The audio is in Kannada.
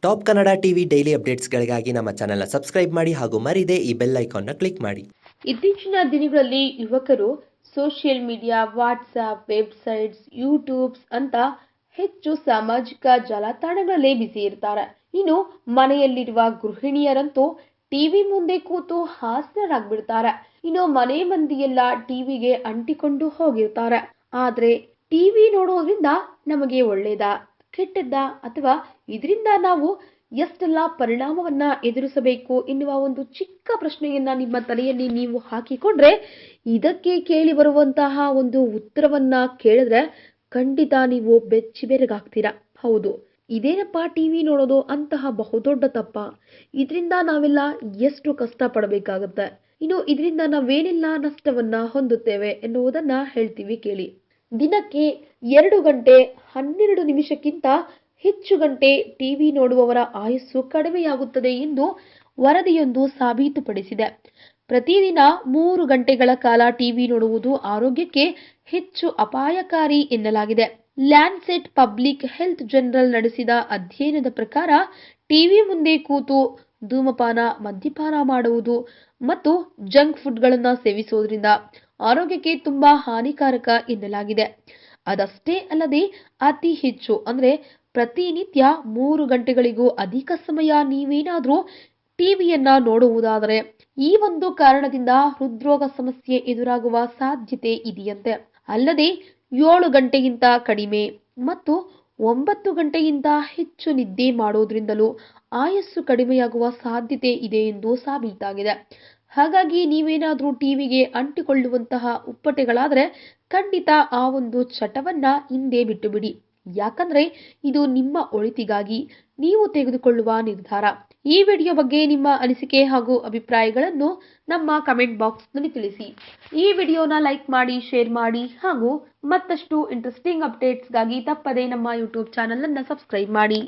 ಟಾಪ್ ಕನ್ನಡ ಟಿವಿ ಡೈಲಿ ಅಪ್ಡೇಟ್ಸ್ಗಳಿಗಾಗಿ ನಮ್ಮ ಚಾನೆಲ್ನ ಸಬ್ಸ್ಕ್ರೈಬ್ ಮಾಡಿ ಹಾಗೂ ಮರಿದೇ ಈ ಬೆಲ್ ಐಕಾನ್ನ ಕ್ಲಿಕ್ ಮಾಡಿ. ಇತ್ತೀಚಿನ ದಿನಗಳಲ್ಲಿ ಯುವಕರು social media, WhatsApp, websites, YouTube's ಅಂತ ಹೆಚ್ಚು ಸಾಮಾಜಿಕ ಜಾಲತಾಣಗಳಲ್ಲೇ ಬಿಸಿ ಇರ್ತಾರೆ. ಇನ್ನು ಮನೆಯಲ್ಲಿರುವ ಗೃಹಿಣಿಯರಂತೂ ಟಿವಿ ಮುಂದೆ ಕೂತು ಹಾಸರಾಗ್ಬಿಡ್ತಾರೆ. ಇನ್ನು ಮನೆ ಮಂದಿಯೆಲ್ಲ ಟಿವಿಗೆ ಅಂಟಿಕೊಂಡು ಹೋಗಿರ್ತಾರೆ. ಆದ್ರೆ ಟಿವಿ ನೋಡೋದ್ರಿಂದ ನಮಗೆ ಒಳ್ಳೇದಾ, ಕೆಟ್ಟದ್ದಾ, ಅಥವಾ ಇದರಿಂದ ನಾವು ಎಷ್ಟೆಲ್ಲ ಪರಿಣಾಮವನ್ನ ಎದುರಿಸಬೇಕು ಎನ್ನುವ ಒಂದು ಚಿಕ್ಕ ಪ್ರಶ್ನೆಯನ್ನ ನಿಮ್ಮ ತಲೆಯಲ್ಲಿ ನೀವು ಹಾಕಿಕೊಂಡ್ರೆ, ಇದಕ್ಕೆ ಕೇಳಿ ಬರುವಂತಹ ಒಂದು ಉತ್ತರವನ್ನ ಕೇಳಿದ್ರೆ ಖಂಡಿತ ನೀವು ಬೆಚ್ಚಿ ಬೆರಗಾಗ್ತೀರಾ. ಹೌದು, ಇದೇನಪ್ಪ ಟಿವಿ ನೋಡೋದು ಅಂತಹ ಬಹುದೊಡ್ಡ ತಪ್ಪ? ಇದರಿಂದ ನಾವೆಲ್ಲ ಎಷ್ಟು ಕಷ್ಟ ಪಡಬೇಕಾಗುತ್ತೆ, ಇನ್ನು ಇದರಿಂದ ನಾವೇನೆಲ್ಲ ನಷ್ಟವನ್ನ ಹೊಂದುತ್ತೇವೆ ಎನ್ನುವುದನ್ನ ಹೇಳ್ತೀವಿ ಕೇಳಿ. ದಿನಕ್ಕೆ 2 ಗಂಟೆ 12 ನಿಮಿಷಕ್ಕಿಂತ ಹೆಚ್ಚು ಗಂಟೆ ಟಿವಿ ನೋಡುವವರ ಆಯಸ್ಸು ಕಡಿಮೆಯಾಗುತ್ತದೆ ಎಂದು ವರದಿಯೊಂದು ಸಾಬೀತುಪಡಿಸಿದೆ. ಪ್ರತಿದಿನ 3 ಗಂಟೆಗಳ ಕಾಲ ಟಿವಿ ನೋಡುವುದು ಆರೋಗ್ಯಕ್ಕೆ ಹೆಚ್ಚು ಅಪಾಯಕಾರಿ ಎನ್ನಲಾಗಿದೆ. ಲ್ಯಾನ್ಸೆಟ್ ಪಬ್ಲಿಕ್ ಹೆಲ್ತ್ ಜರ್ನಲ್ ನಡೆಸಿದ ಅಧ್ಯಯನದ ಪ್ರಕಾರ ಟಿವಿ ಮುಂದೆ ಕೂತು ಧೂಮಪಾನ, ಮದ್ಯಪಾನ ಮಾಡುವುದು ಮತ್ತು ಜಂಕ್ ಫುಡ್ಗಳನ್ನು ಸೇವಿಸುವುದರಿಂದ ಆರೋಗ್ಯಕ್ಕೆ ತುಂಬಾ ಹಾನಿಕಾರಕ ಎನ್ನಲಾಗಿದೆ. ಅದಷ್ಟೇ ಅಲ್ಲದೆ ಅತಿ ಹೆಚ್ಚು ಅಂದ್ರೆ ಪ್ರತಿನಿತ್ಯ 3 ಗಂಟೆಗಳಿಗೂ ಅಧಿಕ ಸಮಯ ನೀವೇನಾದ್ರೂ ಟಿವಿಯನ್ನ ನೋಡುವುದಾದರೆ ಈ ಒಂದು ಕಾರಣದಿಂದ ಹೃದ್ರೋಗ ಸಮಸ್ಯೆ ಎದುರಾಗುವ ಸಾಧ್ಯತೆ ಇದೆಯಂತೆ. ಅಲ್ಲದೆ 7 ಗಂಟೆಗಿಂತ ಕಡಿಮೆ ಮತ್ತು 9 ಗಂಟೆಗಿಂತ ಹೆಚ್ಚು ನಿದ್ದೆ ಮಾಡೋದ್ರಿಂದಲೂ ಆಯಸ್ಸು ಕಡಿಮೆಯಾಗುವ ಸಾಧ್ಯತೆ ಇದೆ ಎಂದು ಸಾಬೀತಾಗಿದೆ. ಹಾಗಾಗಿ ನೀವೇನಾದ್ರೂ ಟಿವಿಗೆ ಅಂಟಿಕೊಳ್ಳುವಂತಹ ಉಪ್ಪಟೆಗಳಾದ್ರೆ ಖಂಡಿತ ಆ ಒಂದು ಚಟವನ್ನ ಹಿಂದೆ ಬಿಟ್ಟು ಬಿಡಿ. ಯಾಕಂದ್ರೆ ಇದು ನಿಮ್ಮ ಒಳಿತಿಗಾಗಿ ನೀವು ತೆಗೆದುಕೊಳ್ಳುವ ನಿರ್ಧಾರ. ಈ ವಿಡಿಯೋ ಬಗ್ಗೆ ನಿಮ್ಮ ಅನಿಸಿಕೆ ಹಾಗೂ ಅಭಿಪ್ರಾಯಗಳನ್ನು ನಮ್ಮ ಕಮೆಂಟ್ ಬಾಕ್ಸ್ ನಲ್ಲಿ ತಿಳಿಸಿ. ಈ ವಿಡಿಯೋನ ಲೈಕ್ ಮಾಡಿ, ಶೇರ್ ಮಾಡಿ ಹಾಗೂ ಮತ್ತಷ್ಟು ಇಂಟ್ರೆಸ್ಟಿಂಗ್ ಅಪ್ಡೇಟ್ಸ್ಗಾಗಿ ತಪ್ಪದೇ ನಮ್ಮ ಯೂಟ್ಯೂಬ್ ಚಾನೆಲ್ ಅನ್ನು ಸಬ್ಸ್ಕ್ರೈಬ್ ಮಾಡಿ.